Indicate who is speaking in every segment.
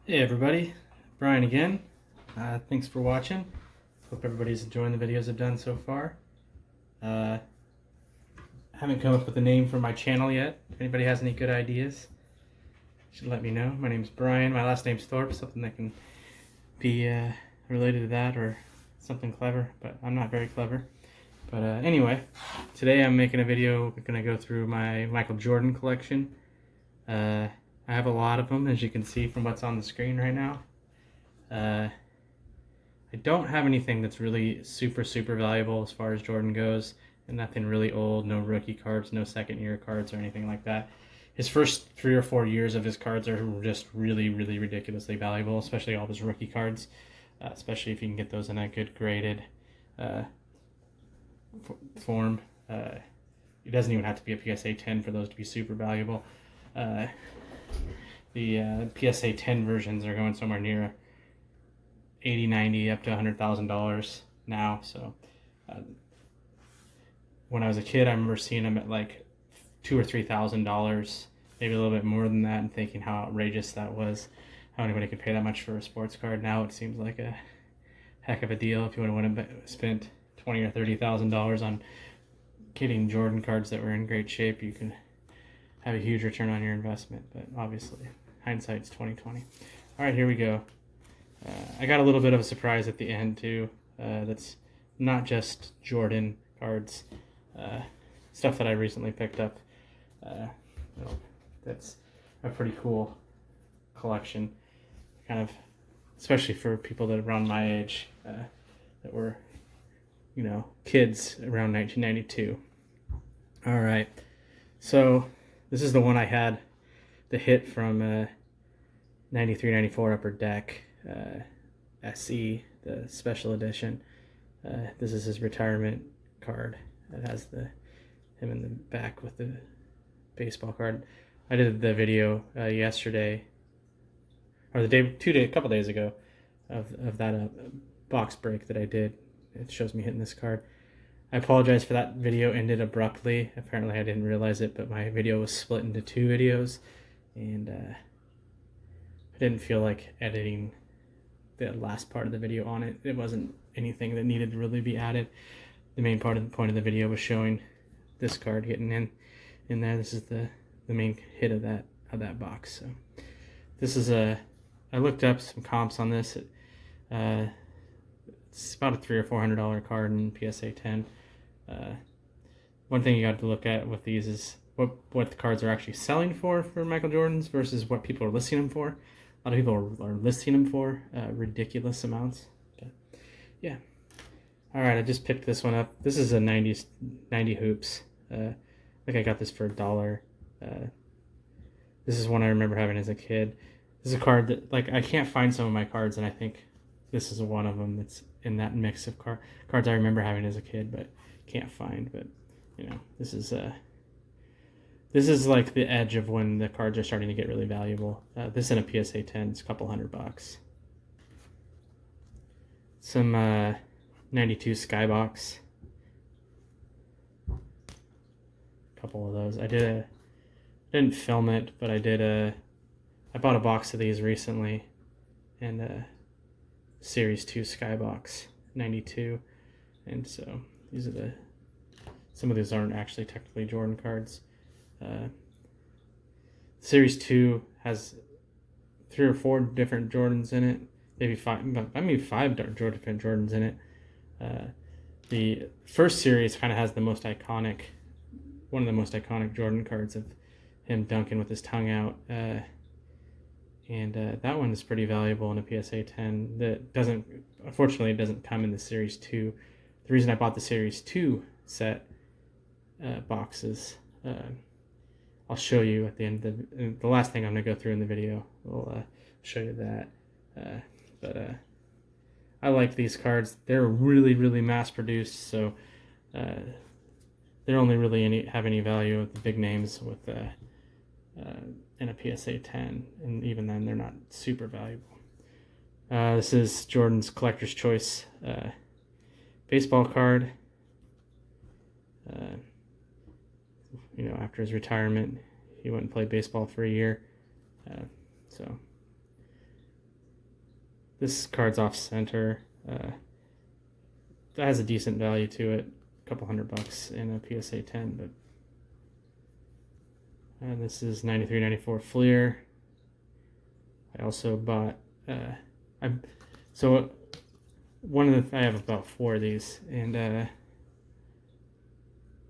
Speaker 1: Hey everybody, Brian again. Thanks for watching. Hope everybody's enjoying the videos I've done so far. I haven't come up with a name for my channel yet. If anybody has any good ideas, you should let me know. My name's Brian. My last name's Thorpe. Something that can be related to that or something clever, but I'm not very clever. But anyway, today I'm making a video. We're going to go through my Michael Jordan collection. I have a lot of them, as you can see from what's on the screen right now. I don't have anything that's really super valuable as far as Jordan goes, and nothing really old, no rookie cards, no second year cards or anything like that. His first 3 or 4 years of his cards are just really ridiculously valuable, especially all his rookie cards, especially if you can get those in a good graded form. It doesn't even have to be a PSA 10 for those to be super valuable. The PSA 10 versions are going somewhere near 80, 90, up to $100,000 now. So when I was a kid, I remember seeing them at like $2,000 or $3,000, maybe a little bit more than that, and thinking how outrageous that was. How anybody could pay that much for a sports card. Now it seems like a heck of a deal if you would have spent $20,000 or $30,000 on getting Jordan cards that were in great shape. You can have a huge return on your investment, but obviously hindsight's 20/20. All right, here we go. I got a little bit of a surprise at the end too. That's not just Jordan cards, stuff that I recently picked up. That's a pretty cool collection, kind of, especially for people that are around my age, that were, kids around 1992. All right, so this is the one I had, the hit from 93, 94 Upper Deck. SE, the special edition. This is his retirement card. It has him in the back with the baseball card. I did the video yesterday, or a couple days ago, of that box break that I did. It shows me hitting this card. I apologize for that video ended abruptly. Apparently I didn't realize it, but my video was split into 2 videos, and I didn't feel like editing the last part of the video on it. It wasn't anything that needed to really be added. The main point of the video was showing this card getting in there. This is the main hit of that box. So this is I looked up some comps on this. It's about a $300 or $400 card in PSA 10. One thing you got to look at with these is what the cards are actually selling for Michael Jordan's versus what people are listing them for. A lot of people are listing them for ridiculous amounts. But yeah. All right, I just picked this one up. This is a 90 hoops. I think I got this for $1. This is one I remember having as a kid. This is a card that, like, I can't find some of my cards, and I think this is one of them that's in that mix of cards I remember having as a kid, but can't find. But this is like the edge of when the cards are starting to get really valuable. This in a PSA 10 is a couple $100. Some 92 Skybox. A couple of those. I didn't film it, but I bought a box of these recently, and Series 2 Skybox 92, and so these are some of these aren't actually technically Jordan cards. Series 2 has 3 or 4 different Jordans in it, maybe 5 different Jordans in it. The first series kind of has one of the most iconic Jordan cards of him dunking with his tongue out, and that one is pretty valuable in a PSA 10. That unfortunately it doesn't come in the Series 2. The reason I bought the Series 2 set boxes, I'll show you at the end of the last thing I'm going to go through in the video. I'll show you that. But I like these cards. They're really mass produced, so they're only really have any value with the big names with in a PSA 10, and even then they're not super valuable. This is Jordan's Collector's Choice baseball card. After his retirement, he went and played baseball for a year. So This card's off center. That has a decent value to it, a couple $100 in a PSA 10. But and this is 93-94 Fleer. I also bought. I have about 4 of these, and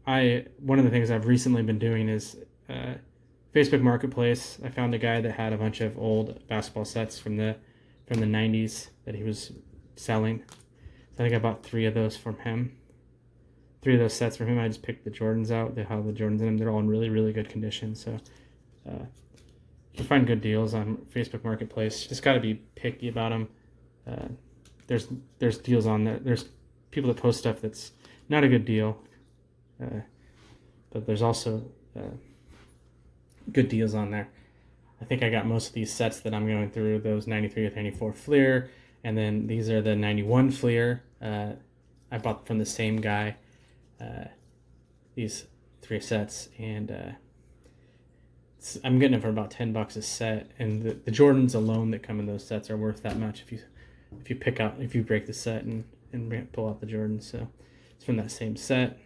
Speaker 1: one of the things I've recently been doing is Facebook Marketplace. I found a guy that had a bunch of old basketball sets from the 90s that he was selling. So I think I bought 3 of those from him. 3 of those sets from him. I just picked the Jordans out. They have the Jordans in them. They're all in really, really good condition. So you can find good deals on Facebook Marketplace. You just got to be picky about them. There's deals on there. There's people that post stuff that's not a good deal. But there's also good deals on there. I think I got most of these sets that I'm going through, those 93-94 Fleer, and then these are the 91 Fleer. I bought from the same guy, these 3 sets, and I'm getting them for about $10 a set, and the Jordans alone that come in those sets are worth that much if you break the set and pull out the Jordans. So it's from that same set.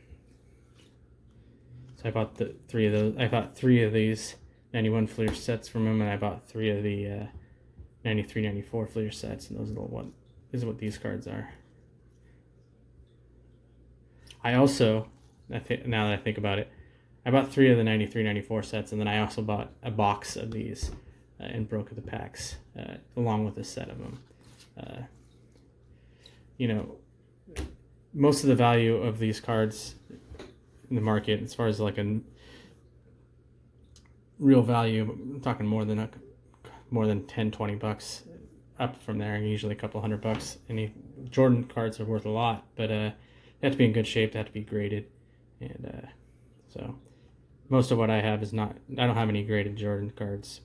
Speaker 1: So I bought 3 of those. I bought 3 of these 91 Fleer sets from him, and I bought 3 of the 93-94 Fleer sets, and this is what these cards are. I also, now that I think about it, I bought 3 of the 93-94 sets, and then I also bought a box of these and broke the packs along with a set of them. Most of the value of these cards in the market, as far as like a real value, I'm talking more than $10-20 up from there, and usually a couple $100. Any Jordan cards are worth a lot, but they have to be in good shape, they have to be graded, and so most of what I have is not. I don't have any graded Jordan cards,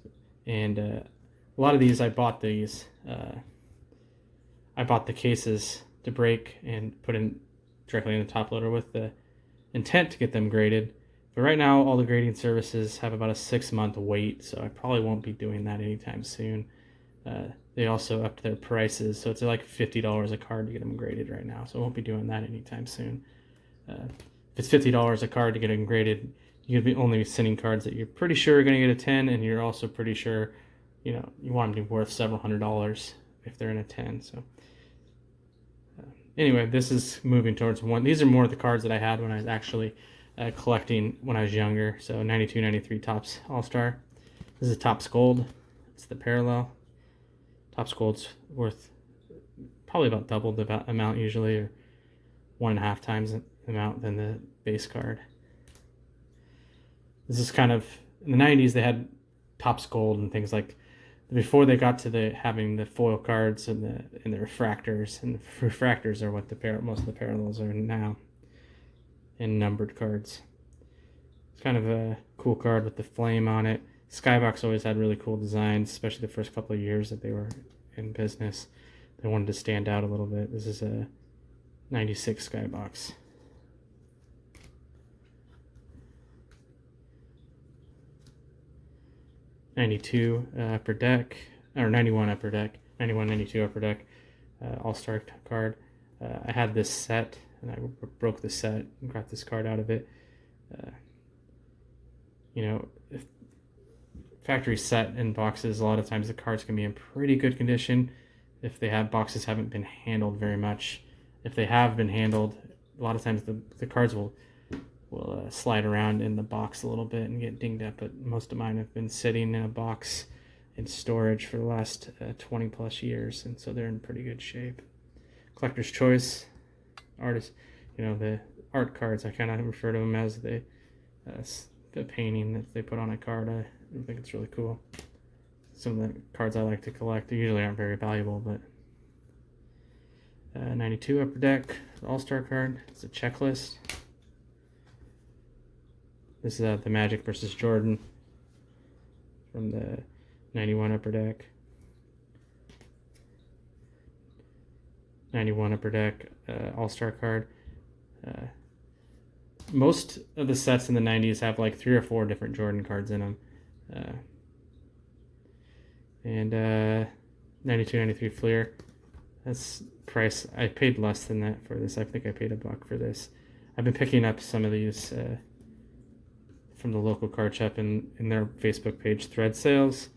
Speaker 1: and a lot of these I bought these. I bought the cases to break and put in directly in the top loader with the intent to get them graded. But right now, all the grading services have about a 6-month wait, so I probably won't be doing that anytime soon. They also upped their prices, so it's like $50 a card to get them graded right now, so I won't be doing that anytime soon. If it's $50 a card to get them graded, you're going to be only sending cards that you're pretty sure are going to get a 10, and you're also pretty sure, you want them to be worth several $100s if they're in a 10. So anyway, this is moving towards one. These are more of the cards that I had when I was actually collecting when I was younger. So 92-93 Topps All-Star. This is Topps Gold. It's the parallel. Topps Gold's worth probably about double the amount usually, or 1.5 times the amount than the base card. This is kind of, in the 90s they had Topps Gold and things like, before they got to having the foil cards and the refractors, and the refractors are what most of the parallels are now, and numbered cards. It's kind of a cool card with the flame on it. Skybox always had really cool designs, especially the first couple of years that they were in business. They wanted to stand out a little bit. This is a 96 Skybox. '92 Upper Deck, or 91 Upper Deck, 91-92 Upper Deck, All-Star card. I had this set, and I broke the set and got this card out of it. If factory set in boxes, a lot of times the cards can be in pretty good condition if boxes haven't been handled very much. If they have been handled, a lot of times the cards will slide around in the box a little bit and get dinged up, but most of mine have been sitting in a box in storage for the last 20 plus years, and so they're in pretty good shape. Collector's Choice artist, the art cards, I kind of refer to them as the painting that they put on a card. I think it's really cool. Some of the cards I like to collect, they usually aren't very valuable, but 92 Upper Deck All-Star card. It's a checklist. This is the Magic versus Jordan from the 91 Upper Deck. 91 Upper Deck All-Star card. Most of the sets in the 90s have like 3 or 4 different Jordan cards in them. And 92-93 Fleer. That's price. I paid less than that for this. I think I paid $1 for this. I've been picking up some of these from the local card shop in their Facebook page, Thread Sales.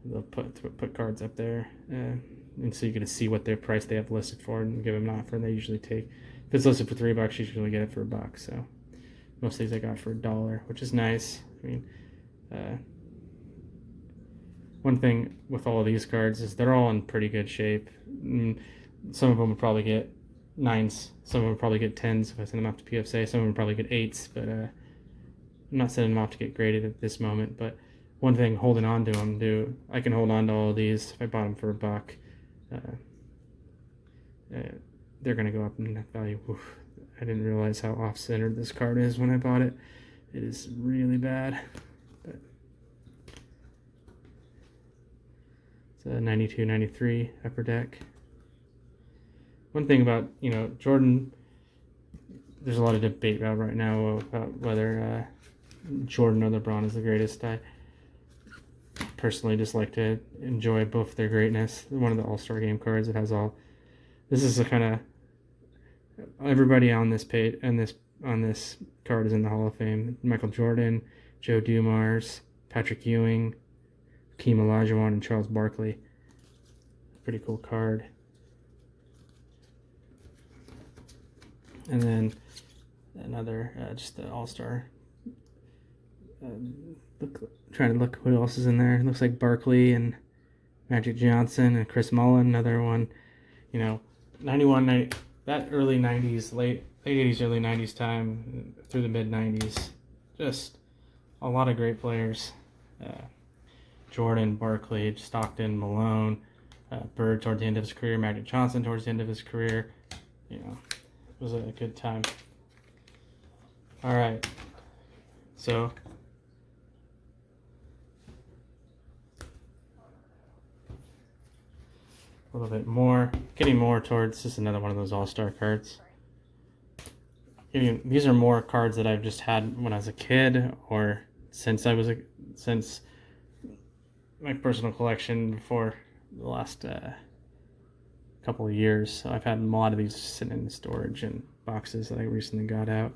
Speaker 1: They'll put cards up there, and so you get to see what their price they have listed for and give them an offer. And they usually take, if it's listed for $3, you usually get it for $1. So most of these I got for $1, which is nice. I mean, one thing with all of these cards is they're all in pretty good shape. Some of them would probably get 9s. Some of them would probably get 10s if I send them off to PFSA. Some of them would probably get 8s, but I'm not sending them off to get graded at this moment. But one thing, holding on to them, I can hold on to all of these. If I bought them for $1, they're going to go up in net value. Oof. I didn't realize how off-centered this card is when I bought it. It is really bad. But it's a 92-93 Upper Deck. One thing about, Jordan, there's a lot of debate right now about whether Jordan or LeBron is the greatest. I personally just like to enjoy both their greatness. One of the All-Star Game cards that has all. This is a kind of everybody on this page and on this card is in the Hall of Fame. Michael Jordan, Joe Dumars, Patrick Ewing, Hakeem Olajuwon, and Charles Barkley. Pretty cool card. And then another, just the All-Star. Trying to look who else is in there. It looks like Barkley and Magic Johnson and Chris Mullin. Another one, 91, 90, that early 90s, late 80s, early 90s time through the mid 90s. Just a lot of great players. Jordan, Barkley, Stockton, Malone, Bird towards the end of his career, Magic Johnson towards the end of his career. It was a good time. All right. So a little bit more, getting more towards just another one of those all-star cards. These are more cards that I've just had when I was a kid or since my personal collection before the last couple of years. So I've had a lot of these sitting in storage and boxes that I recently got out.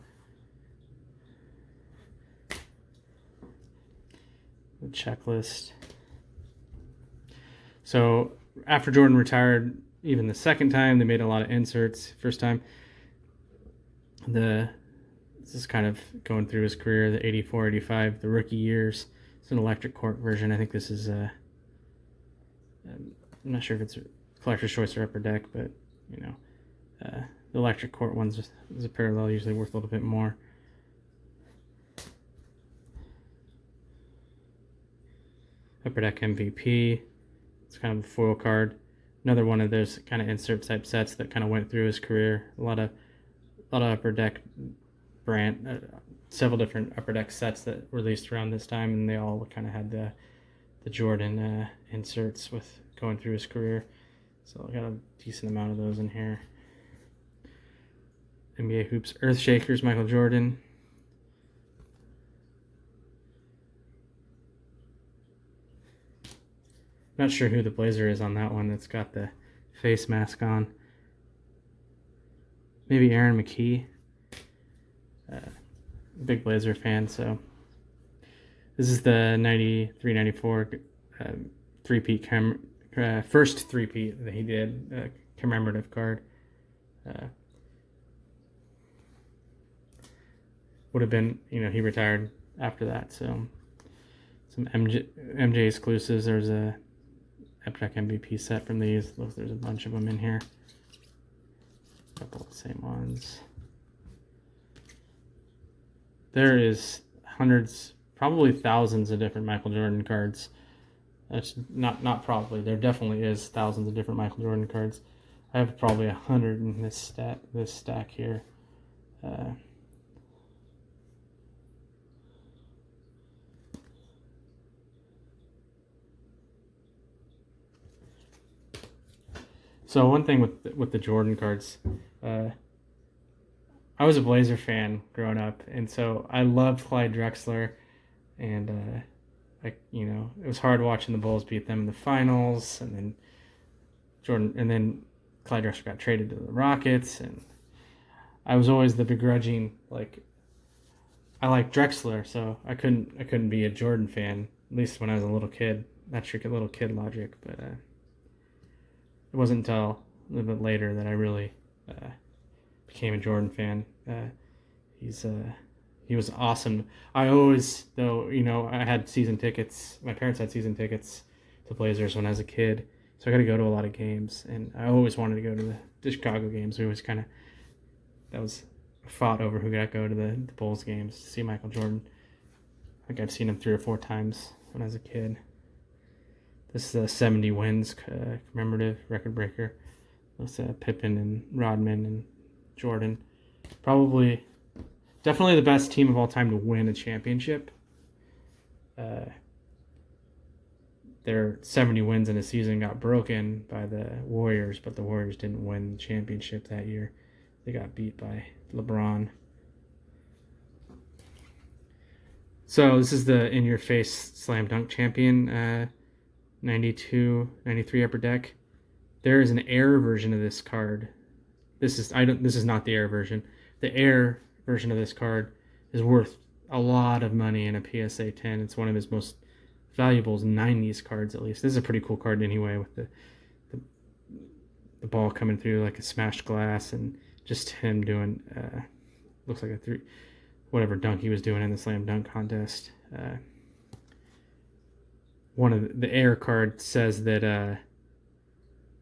Speaker 1: The checklist. So after Jordan retired, even the second time, they made a lot of inserts. First time, this is kind of going through his career, the 84, 85, the rookie years. It's an electric cork version. I think this is I'm not sure if it's Collector's Choice or Upper Deck, but the electric court ones is a parallel, usually worth a little bit more. Upper Deck MVP. It's kind of a foil card. Another one of those kind of insert type sets that kind of went through his career. A lot of Upper Deck brand, several different Upper Deck sets that released around this time, and they all kind of had the Jordan inserts with going through his career. So I got a decent amount of those in here. NBA Hoops Earthshakers, Michael Jordan. Not sure who the Blazer is on that one that's got the face mask on. Maybe Aaron McKee. Big Blazer fan, so. This is the 93-94 three-peat first three-peat that he did, commemorative card. Would have been, he retired after that, so some MJ exclusives. There's a Upper Deck MVP set from these. Looks there's a bunch of them in here. A couple of the same ones. There is hundreds, probably thousands of different Michael Jordan cards. That's not probably. There definitely is thousands of different Michael Jordan cards. I have probably 100 in this stack here. So one thing with the Jordan cards, I was a Blazer fan growing up, and so I loved Clyde Drexler, and it was hard watching the Bulls beat them in the finals, and then Jordan, and then Clyde Drexler got traded to the Rockets, and I was always the begrudging, like, I like Drexler, so I couldn't be a Jordan fan, at least when I was a little kid. That's your little kid logic, but it wasn't until a little bit later that I really became a Jordan fan. He was awesome. I always, though, I had season tickets. My parents had season tickets to Blazers when I was a kid, so I got to go to a lot of games, and I always wanted to go to the Chicago games. We always that was fought over who got to go to the Bulls games to see Michael Jordan. I think I've seen him 3 or 4 times when I was a kid. This is a 70 wins commemorative record breaker. That's Pippen and Rodman and Jordan. Definitely the best team of all time to win a championship. Their 70 wins in a season got broken by the Warriors, but the Warriors didn't win the championship that year. They got beat by LeBron. So this is the in-your-face slam dunk champion, 92, 93 Upper Deck. There is an Air version of this card. This is not the Air version. The Air version of this card is worth a lot of money in a PSA 10. It's one of his most valuable 90s cards, at least. This is a pretty cool card anyway, with the ball coming through like a smashed glass, and just him doing looks like whatever dunk he was doing in the slam dunk contest. One of the Air card says that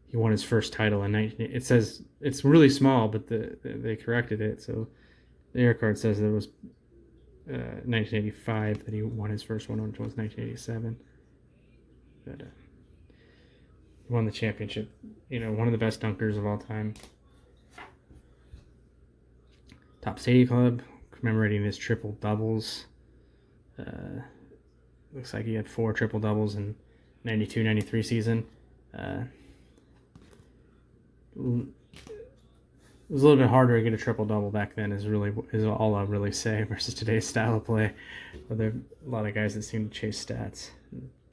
Speaker 1: he won his first title in 19. It says it's really small, but they corrected it, so the Air card says that it was 1985 that he won his first one, which was 1987. But he won the championship. One of the best dunkers of all time. Topps 80 Club, commemorating his triple doubles. Looks like he had 4 triple doubles in 92-93 season. It was a little bit harder to get a triple double back then, is all I'll really say, versus today's style of play. But there are a lot of guys that seem to chase stats.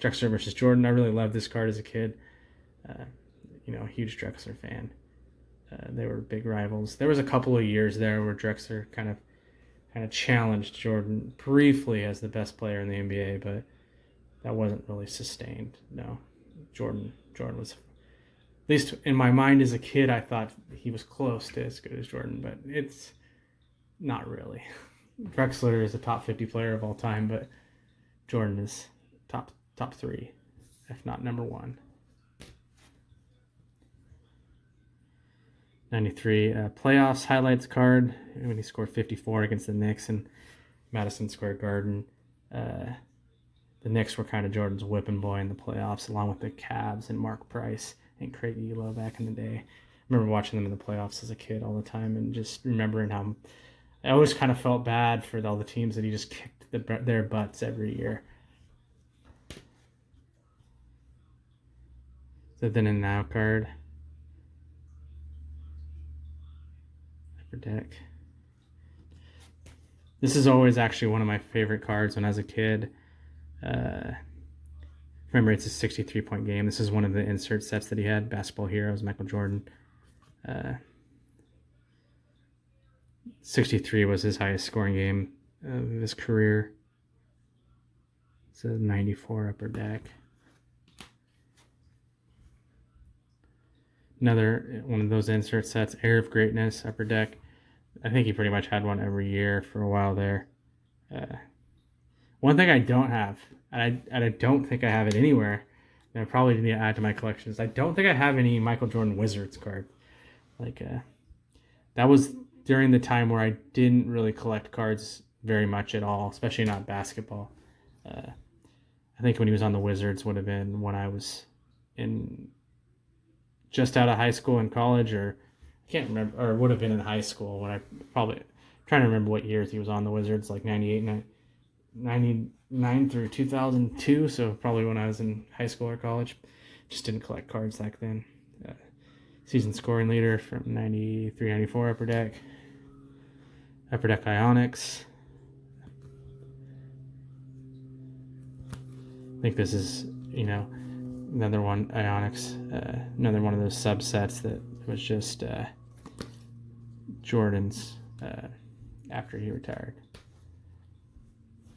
Speaker 1: Drexler versus Jordan. I really loved this card as a kid. A huge Drexler fan. They were big rivals. There was a couple of years there where Drexler kind of challenged Jordan briefly as the best player in the NBA, but that wasn't really sustained. No, Jordan was, at least in my mind as a kid, I thought he was close to as good as Jordan, but it's not really. Drexler is a top 50 player of all time, but Jordan is top 3, if not number 1. 93 playoffs highlights card when he scored 54 against the Knicks in Madison Square Garden. The Knicks were kind of Jordan's whipping boy in the playoffs, along with the Cavs and Mark Price and Craig Ehlo back in the day. I remember watching them in the playoffs as a kid all the time, and just remembering how I always kind of felt bad for all the teams that he just kicked their butts every year. The then and now card. Upper Deck. This is always actually one of my favorite cards when I was a kid. Remember, it's a 63-point game. This is one of the insert sets that he had. Basketball Heroes, Michael Jordan. 63 was his highest scoring game of his career. It's a 94 Upper Deck. Another one of those insert sets, Air of Greatness, Upper Deck. I think he pretty much had one every year for a while there. One thing I don't have, and I don't think I have it anywhere, and I probably need to add to my collections, I don't think I have any Michael Jordan Wizards card. That was during the time where I didn't really collect cards very much at all, especially not basketball. I think when he was on the Wizards would have been when I was just out of high school and college, or I can't remember, or would have been in high school when I probably trying to remember what years he was on the Wizards, like 99 through 2002, so probably when I was in high school or college. Just didn't collect cards back then. Season scoring leader from 93-94 Upper Deck. Upper Deck Ionics. I think this is, another one, Ionics, another one of those subsets that was just Jordan's after he retired.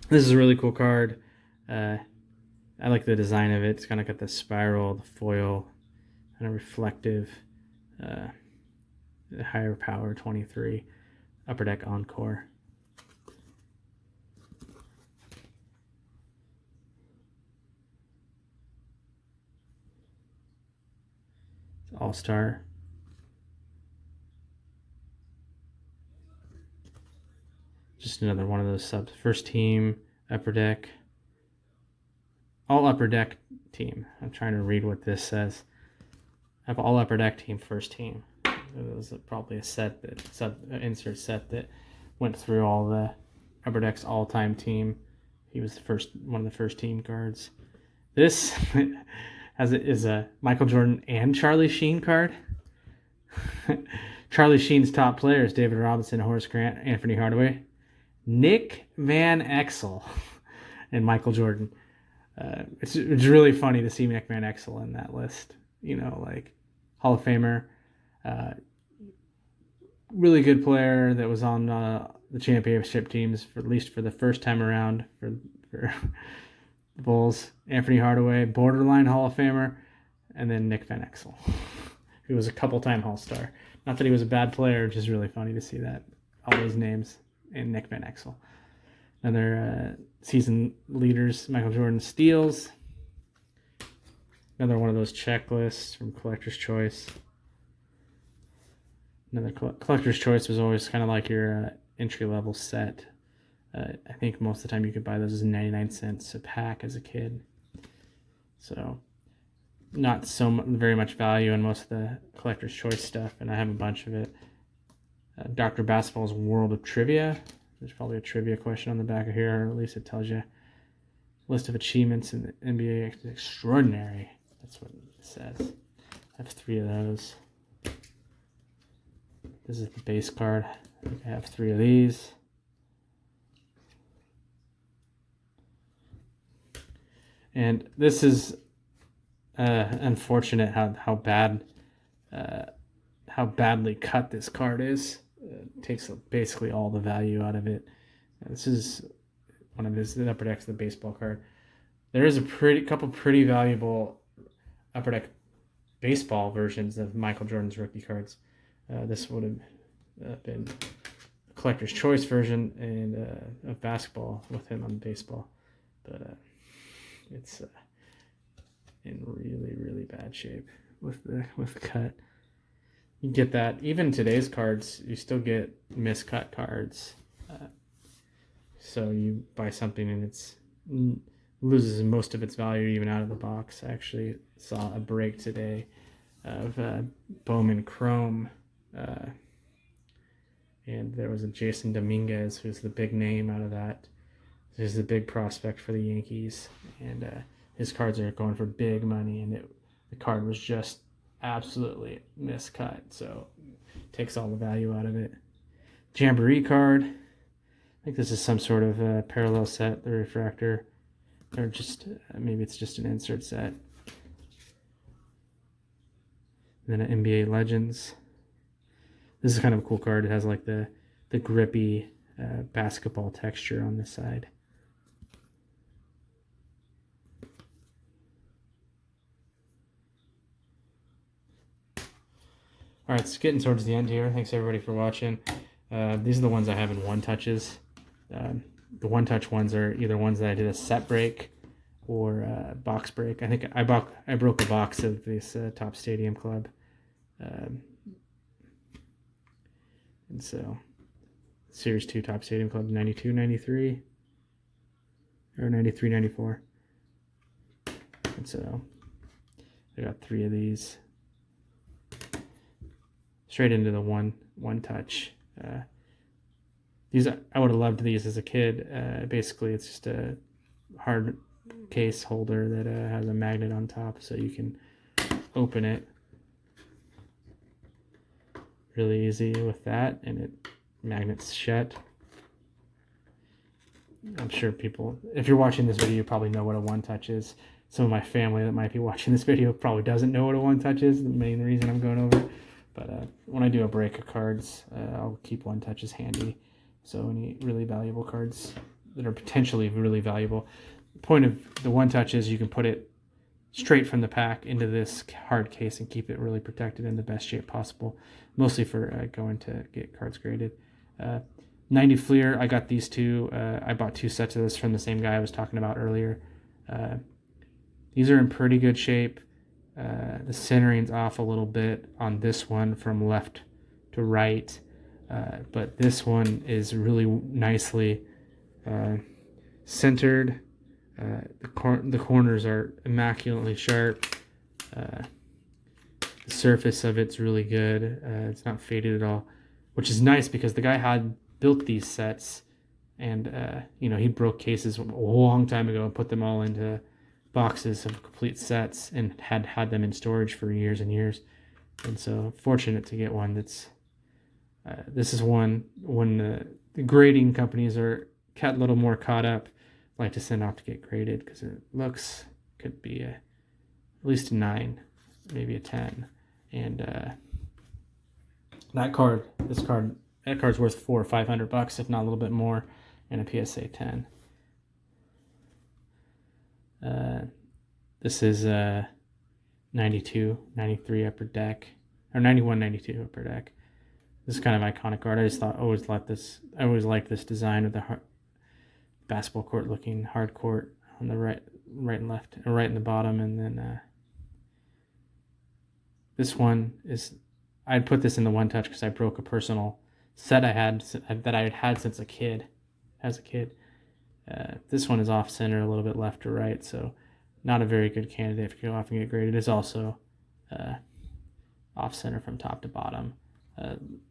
Speaker 1: This is a really cool card. I like the design of it. It's kind of got the spiral, the foil, and a reflective, higher power 23 Upper Deck Encore. All-Star. Just another one of those subs. First team, Upper Deck. All Upper Deck team. I'm trying to read what this says. I have all Upper Deck team, first team. It was probably a set that insert set that went through all the Upper Deck's all-time team. He was one of the first team cards. This is a Michael Jordan and Charlie Sheen card. Charlie Sheen's top players: David Robinson, Horace Grant, Anthony Hardaway, Nick Van Exel, and Michael Jordan. It's really funny to see Nick Van Exel in that list. You know, like Hall of Famer, really good player that was on the championship teams for at least for the first time around for the Bulls. Anthony Hardaway, borderline Hall of Famer, and then Nick Van Exel, who was a couple-time All-Star. Not that he was a bad player, just really funny to see that all those names and Nick Van Exel. Another season leaders, Michael Jordan steals. Another one of those checklists from Collector's Choice. Another Collector's Choice was always kind of like your entry-level set. I think most of the time you could buy those as 99 cents a pack as a kid. So not very much value in most of the Collector's Choice stuff, and I have a bunch of it. Dr. Basketball's World of Trivia. There's probably a trivia question on the back of here, or at least it tells you list of achievements in the NBA extraordinary. That's what it says. I have 3 of those. This is the base card. I think I have 3 of these. And this is unfortunate how badly cut this card is. It takes basically all the value out of it. This is one of his Upper Decks, the baseball card. There is a couple pretty valuable Upper Deck baseball versions of Michael Jordan's rookie cards. This would have been a Collector's Choice version and of basketball with him on baseball, but it's in really, really bad shape with the cut. You get that. Even today's cards, you still get miscut cards. So you buy something and it's loses most of its value even out of the box. I actually saw a break today of Bowman Chrome. And there was a Jason Dominguez, who's the big name out of that. He's the big prospect for the Yankees. And his cards are going for big money. And the card was just absolutely miscut, so it takes all the value out of it. Jamboree card. I think this is some sort of parallel set, the refractor, or just maybe it's just an insert set. And then an NBA Legends. This is kind of a cool card. It has like the grippy basketball texture on the side. All right, it's getting towards the end here. Thanks everybody for watching. These are the ones I have in one touches. The one touch ones are either ones that I did a set break or box break. I think I broke a box of this Top Stadium Club. And so Series 2 Top Stadium Club 92, 93 or 93, 94. And so I got 3 of these. Straight into the one touch. These I would have loved these as a kid. Basically, it's just a hard case holder that has a magnet on top, so you can open it really easy with that, and it magnets shut. I'm sure people, if you're watching this video, you probably know what a one touch is. Some of my family that might be watching this video probably doesn't know what a one touch is. The main reason I'm going over it. But when I do a break of cards, I'll keep one touches handy. So any really valuable cards that are potentially really valuable. The point of the one touch is you can put it straight from the pack into this hard case and keep it really protected in the best shape possible, mostly for going to get cards graded. 90 Fleer, I got these two. I bought 2 sets of this from the same guy I was talking about earlier. These are in pretty good shape. The centering's off a little bit on this one from left to right, but this one is really nicely centered. The corners are immaculately sharp. The surface of it's really good. It's not faded at all, which is nice because the guy had built these sets, and he broke cases a long time ago and put them all into boxes of complete sets and had them in storage for years and years. And so fortunate to get one that's this is one when the grading companies are a little more caught up, like to send off to get graded because it could be at least a 9, maybe a 10. And that card's worth $400 or $500, if not a little bit more, in a PSA 10. This is 92, 93 upper deck, or 91, 92 upper deck. This is kind of iconic card. I always liked this design of the basketball court looking hard court on the right and left, and right in the bottom, and then this one is, I'd put this in the one touch because I broke a personal set I had since a kid. This one is off center, a little bit left to right, so not a very good candidate if you go off and get graded. It's also off center from top to bottom.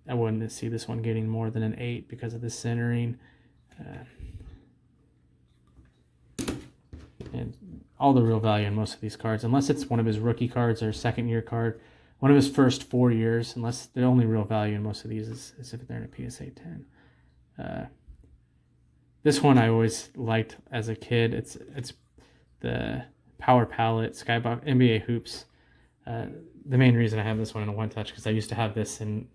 Speaker 1: I wouldn't see this one getting more than an 8 because of the centering. And all the real value in most of these cards, unless it's one of his rookie cards or second year card, one of his first 4 years, unless the only real value in most of these is if they're in a PSA 10. This one I always liked as a kid. It's the Power Palette Skybox NBA Hoops. The main reason I have this one in a one touch because I used to have this I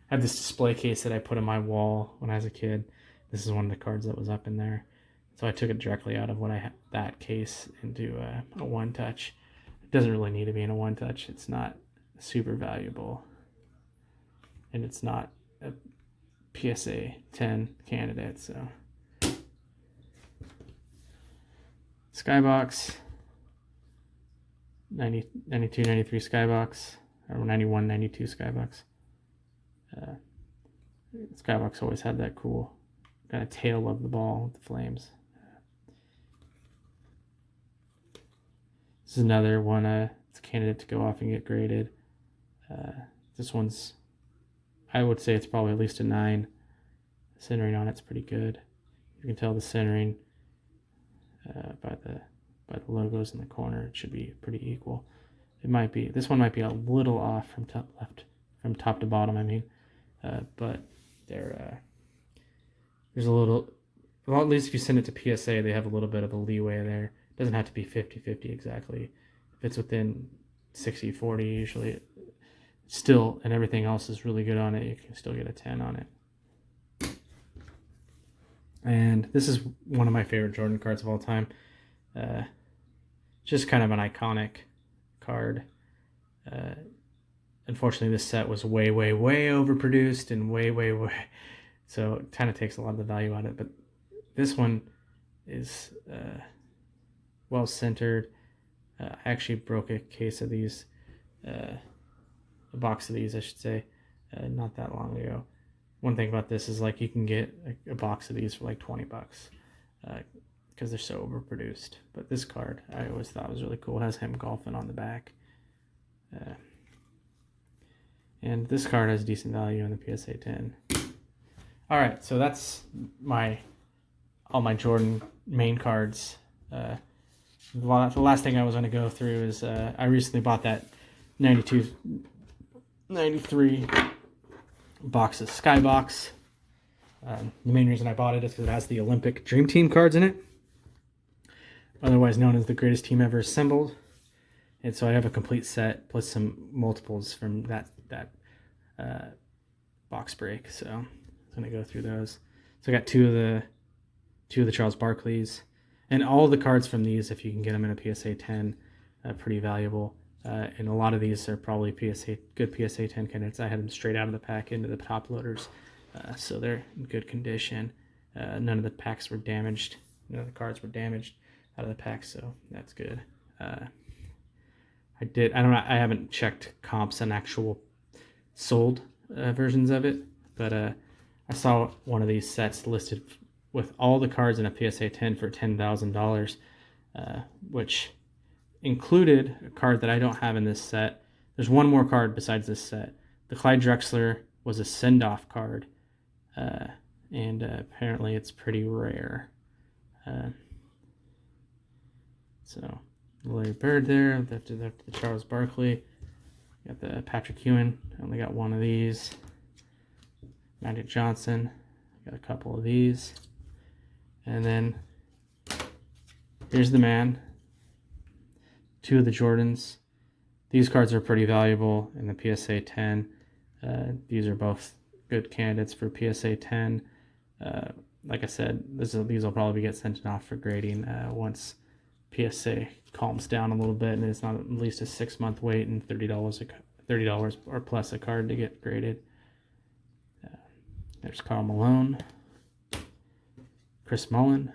Speaker 1: had this display case that I put on my wall when I was a kid. This is one of the cards that was up in there, so I took it directly out of that case into a one touch. It doesn't really need to be in a one touch. It's not super valuable, and it's not a PSA 10 candidate. So Skybox 90, 92, 93 Skybox, or 91, 92 Skybox. Skybox always had that cool kind of tail of the ball with the flames. This is another one. It's a candidate to go off and get graded. This one's, I would say it's probably at least a 9. The centering on it's pretty good. You can tell the centering by the logos in the corner. It should be pretty equal. This one might be a little off from top to bottom, I mean, but there's a little, well, at least if you send it to PSA, they have a little bit of a leeway there. It doesn't have to be 50-50 exactly. If it's within 60-40 usually, still, and everything else is really good on it, you can still get a 10 on it. And this is one of my favorite Jordan cards of all time. Just kind of an iconic card. Unfortunately, this set was way overproduced and way, so it kind of takes a lot of the value out of it. But this one is well centered. I actually broke a case of these, a box of these, I should say, not that long ago. One thing about this is like you can get a box of these for like $20 because they're so overproduced. But this card I always thought was really cool. It has him golfing on the back. And this card has decent value in the PSA 10. All right, so that's all my Jordan main cards. The last thing I was going to go through is I recently bought that 92, 93 box of Skybox. The main reason I bought it is because it has the Olympic Dream Team cards in it, otherwise known as the greatest team ever assembled. And so I have a complete set plus some multiples from that box break. So I'm gonna go through those. So I got two of the Charles Barkleys, and all the cards from these, if you can get them in a PSA 10, pretty valuable. And a lot of these are probably good PSA 10 candidates. I had them straight out of the pack into the top loaders, so they're in good condition. None of the packs were damaged. None of the cards were damaged out of the pack, so that's good. I haven't checked comps on actual sold versions of it, but I saw one of these sets listed with all the cards in a PSA 10 for $10,000, which included a card that I don't have in this set. There's one more card besides this set. The Clyde Drexler was a send-off card, and apparently it's pretty rare. So Larry Bird there, the Charles Barkley, got the Patrick Ewing. I only got one of these. Magic Johnson, got a couple of these, and then here's the man. Two of the Jordans. These cards are pretty valuable in the PSA 10. These are both good candidates for PSA 10. Like I said, these will probably get sent off for grading once PSA calms down a little bit and it's not at least a 6-month wait and $30 or plus a card to get graded. There's Karl Malone, Chris Mullin,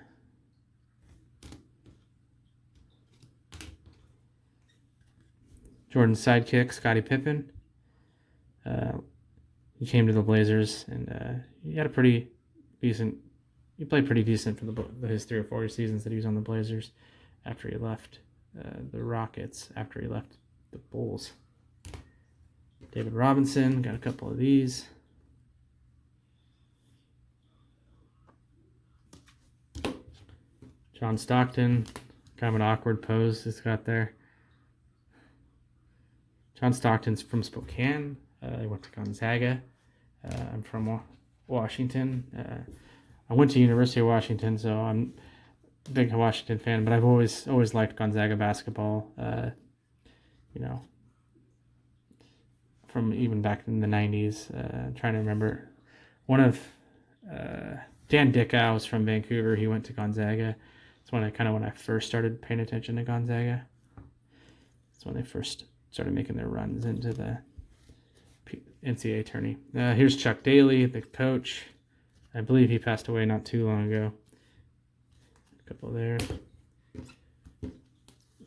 Speaker 1: Jordan's sidekick, Scottie Pippen. He came to the Blazers and he had a pretty decent. He played pretty decent for his 3 or 4 seasons that he was on the Blazers after he left the Rockets, after he left the Bulls. David Robinson, got a couple of these. John Stockton, kind of an awkward pose he's got there. John Stockton's from Spokane. I went to Gonzaga. I'm from Washington. I went to University of Washington, so I'm a big Washington fan. But I've always liked Gonzaga basketball. From even back in the '90s. Trying to remember, one of Dan Dickau was from Vancouver. He went to Gonzaga. It's when I first started paying attention to Gonzaga. It's when they first started making their runs into the NCAA tourney. Here's Chuck Daly, the coach. I believe he passed away not too long ago. A couple there.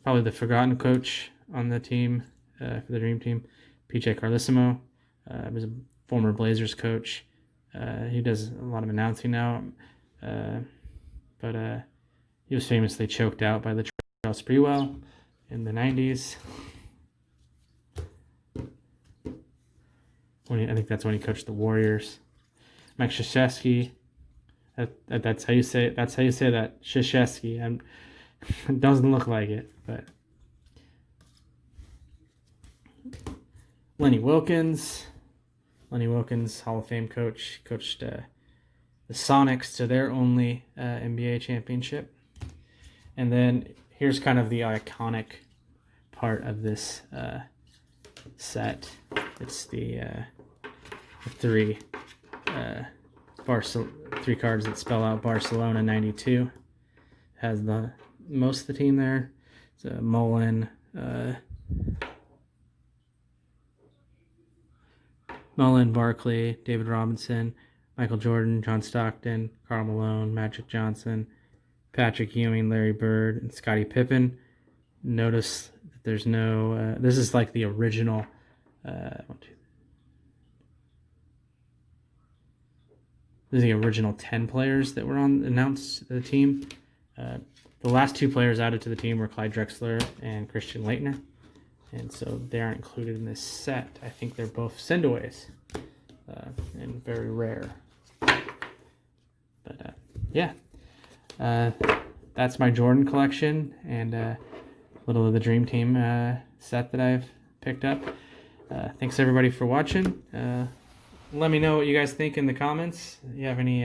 Speaker 1: Probably the forgotten coach on the team, for the Dream Team, PJ Carlesimo. He was a former Blazers coach. He does a lot of announcing now, but he was famously choked out by the Latrell Sprewell in the 90s. I think that's when he coached the Warriors. Mike Krzyzewski. That's how you say it. That's how you say that. Krzyzewski. It doesn't look like it, but Lenny Wilkins. Lenny Wilkins, Hall of Fame coach, coached the Sonics to their only NBA championship. And then here's kind of the iconic part of this set. It's the three cards that spell out Barcelona 92. Has most of the team there. It's Mullen, Barkley, David Robinson, Michael Jordan, John Stockton, Karl Malone, Magic Johnson, Patrick Ewing, Larry Bird, and Scottie Pippen. Notice that there's no. This is like the original. This is the original 10 players that were announced to the team. The last 2 players added to the team were Clyde Drexler and Christian Laettner. And so they aren't included in this set. I think they're both sendaways and very rare. But that's my Jordan collection and a little of the Dream Team set that I've picked up. Thanks everybody for watching. Let me know what you guys think in the comments. If you have any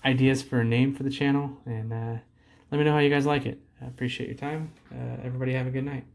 Speaker 1: ideas for a name for the channel, and let me know how you guys like it. I appreciate your time. Everybody have a good night.